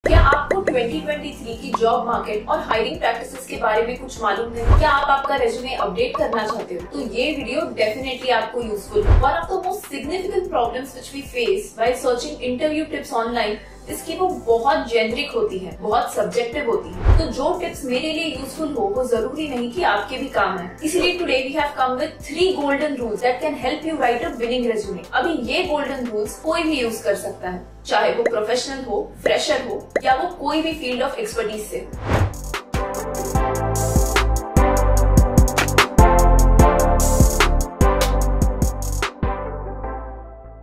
क्या आपको 2023 की जॉब मार्केट और हायरिंग प्रैक्टिसेस के बारे में कुछ मालूम है? क्या आप आपका रेज्यूमे अपडेट करना चाहते हो? तो ये वीडियो डेफिनेटली आपको यूजफुल है। One of the most significant problems which we face while searching interview tips online इसकी वो बहुत जेनरिक होती है, बहुत सब्जेक्टिव होती है। तो जो टिप्स मेरे लिए यूजफुल हो वो जरूरी नहीं कि आपके भी काम है। इसीलिए today we have come with 3 golden rules that can help you write a winning resume. अभी ये गोल्डन रूल्स कोई भी यूज कर सकता है, चाहे वो प्रोफेशनल हो, फ्रेशर हो या वो कोई भी फील्ड ऑफ एक्सपर्टीज से।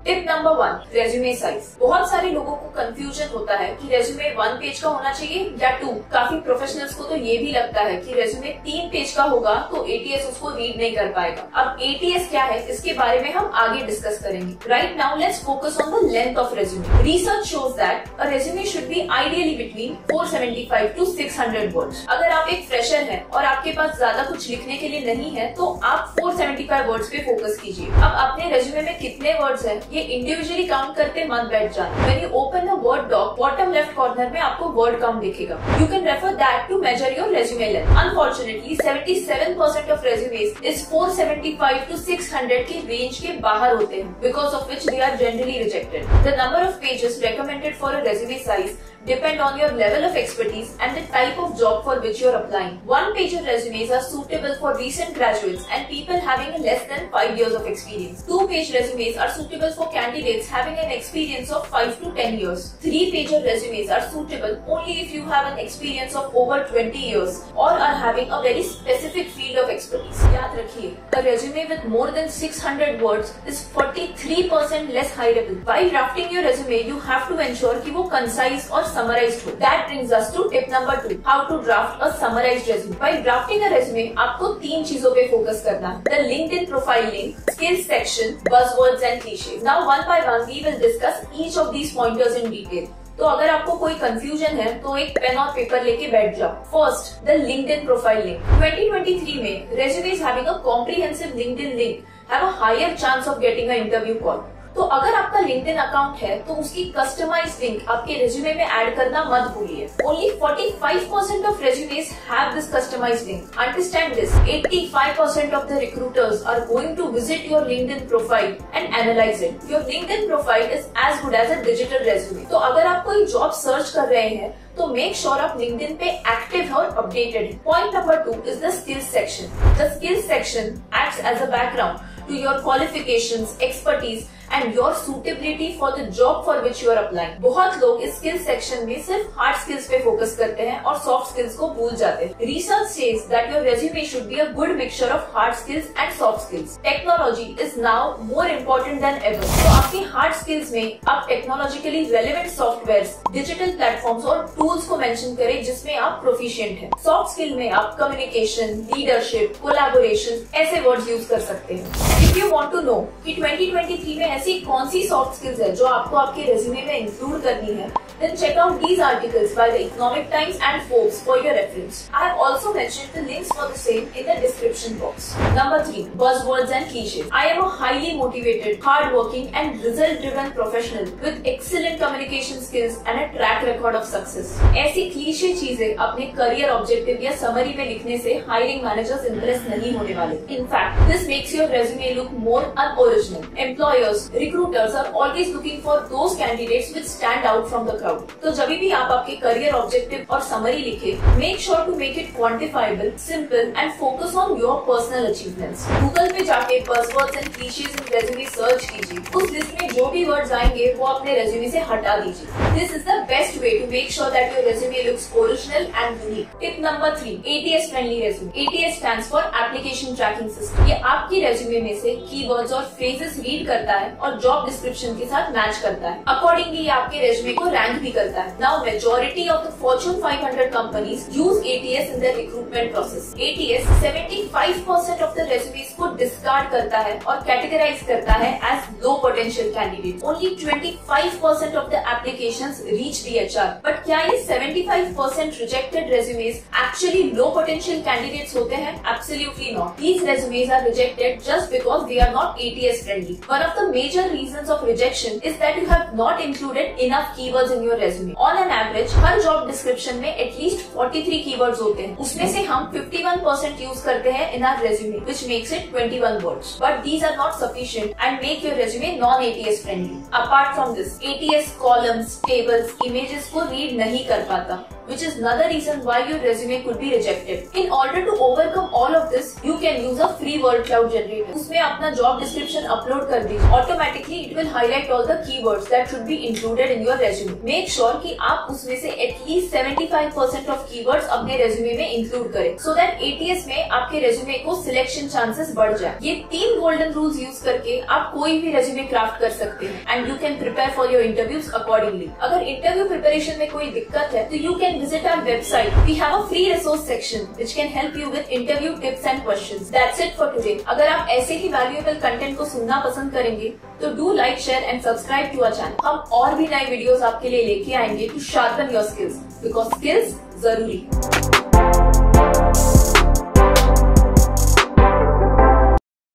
Tip number 1, resume size. बहुत सारे लोगों को कंफ्यूजन होता है कि रेज्यूमे 1 पेज का होना चाहिए या 2। काफी प्रोफेशनल्स को तो ये भी लगता है कि रेज्यूमे 3 पेज का होगा तो एटीएस उसको रीड नहीं कर पाएगा। अब एटीएस क्या है इसके बारे में हम आगे डिस्कस करेंगे। Right now let's focus on the length of resume. Research shows that a resume should be ideally between 475 to 600 words. अगर आप एक फ्रेशर हैं और आपके पास ज्यादा कुछ लिखने के लिए नहीं है तो आप 475 वर्ड्स पे फोकस कीजिए। अब अपने रेज्यूमे में कितने वर्ड्स हैं ये इंडिविजुअली काउंट करते मत बैठ जाना। When you open the Word doc, bottom left corner में आपको word count दिखेगा। You can refer that to measure your resume length. Unfortunately, 77% of resumes is 475 to 600 के range के बाहर होते हैं, because of which they are generally rejected. The number of pages recommended for a resume size depend on your level of expertise and the type of job for which you are applying. 1-pager resumes are suitable for recent graduates and people having less than 5 years of experience. 2-page resumes are suitable for candidates having an experience of 5 to 10 years. 3-pager resumes are suitable only if you have an experience of over 20 years or are having a very specific field of expertise. याद रखिए, a resume with more than 600 words is 43% less hireable. While drafting your resume, you have to ensure कि वो concise और summarized हो। That brings us to tip number 2, how to draft a summarized resume. By drafting a resume, आपको 3 चीजों पे focus करना है: the LinkedIn profile link, skills section, buzzwords and cliches. Now one by one we will discuss each of these pointers in detail. तो अगर आपको कोई confusion है तो एक पेन और पेपर लेके बैठ जाओ। First, the LinkedIn profile link. 2023 में resumes having a comprehensive LinkedIn link have a higher chance of getting a interview call. तो अगर आपका लिंक्डइन अकाउंट है तो उसकी कस्टमाइज्ड लिंक आपके रेज्यूमे में ऐड करना मत भूलिए। Only 45% of resumes have this customized link. Understand this. 85% of the recruiters are going to visit your LinkedIn profile and analyze it. Your LinkedIn profile is as good as a digital resume. तो अगर आप कोई job search कर रहे हैं तो make sure आप LinkedIn पे एक्टिव और अपडेटेड है। Point number 2 is the skills section. The skills section acts as a background to your qualifications, expertise and your suitability for the job for which you are applying. बहुत लोग इस skill section में सिर्फ hard skills पे focus करते हैं और soft skills को भूल जाते हैं। Research says that your resume should be a good mixture of hard skills and soft skills. Technology is now more important than ever. तो आपकी हार्ड स्किल्स में आप technologically relevant softwares, digital platforms और tools को mention करें जिसमें आप proficient हैं। सॉफ्ट स्किल में आप कम्युनिकेशन, लीडरशिप, कोलैबोरेशन ऐसे वर्ड्स यूज कर सकते हैं। If you want to know कि 2023 में ऐसी कौन सी सॉफ्ट स्किल्स है जो आपको आपके रेज्यूमे में इंक्लूड करनी है, then check out these articles by the Economic Times and Forbes for your reference. I have also mentioned the links for the same in the description box. Number 3, buzzwords and cliches. I am a highly motivated, hard-working and result-driven professional with excellent communication skills and a track record of success. ऐसी cliché चीजें अपने career objective या summary में लिखने से hiring managers Impress नहीं होने वाले। In fact, this makes your resume look more unoriginal. Employers, recruiters are always looking for those candidates which stand out from the crowd. तो जब भी आप आपके करियर ऑब्जेक्टिव और समरी लिखे, make sure to make it quantifiable, simple and focus on your personal achievements. Google पे जाके buzzwords and cliches in resume search कीजिए। उस लिस्ट में जो भी वर्ड्स आएंगे वो अपने रेज्यूमे से हटा दीजिए। This is the best way to make sure that your resume looks original and unique. Tip number 3, ATS friendly resume. ATS stands for Application Tracking System. ये आपकी रेज्यूमे में से कीवर्ड्स और फ्रेजेस रीड करता है और जॉब डिस्क्रिप्शन के साथ मैच करता है। अकॉर्डिंगली ये आपके रेज्यूमे को रैंक भी करता है। Now majority of the Fortune 500 companies use ATS in their recruitment process. ATS 75% of the resumes को डिस्कार्ड करता है और कैटेगराइज करता है as low potential candidate. Only 25% of the applications reach the HR. But क्या ये 75% rejected resumes actually low potential candidates होते हैं? Absolutely not. These resumes are rejected just because they are not ATS friendly. One of the main major reasons of rejection is that you have not included enough keywords in your resume. On an average, her job description में at least 43 keywords होते हैं. उसमें से हम 51% use करते हैं in our resume, which makes it 21 words. But these are not sufficient and make your resume non-ATS friendly. Apart from this, ATS columns, tables, images को read नहीं कर पाता, which is another reason why your resume could be rejected. In order to overcome all of this, you can use a free word cloud generator. उसमें अपना job description upload कर दीजिए. Automatically it will highlight all the keywords that should be included in your resume. Make sure कि आप उसमें से at least 75% of keywords अपने resume में include करें, so that ATS में आपके resume को selection chances बढ़ जाए. ये 3 golden rules use करके आप कोई भी resume craft कर सकते हैं, and you can prepare for your interviews accordingly. अगर interview preparation में कोई दिक्कत है, तो you can visit our website. We have a free resource section which can help you with interview tips and questions. That's it for today. अगर आप ऐसे ही valuable content को सुनना पसंद करेंगे, तो do like, share and subscribe to our channel. हम और भी नए वीडियोस आपके लिए लेके आएंगे to sharpen your skills, because skills जरूरी है.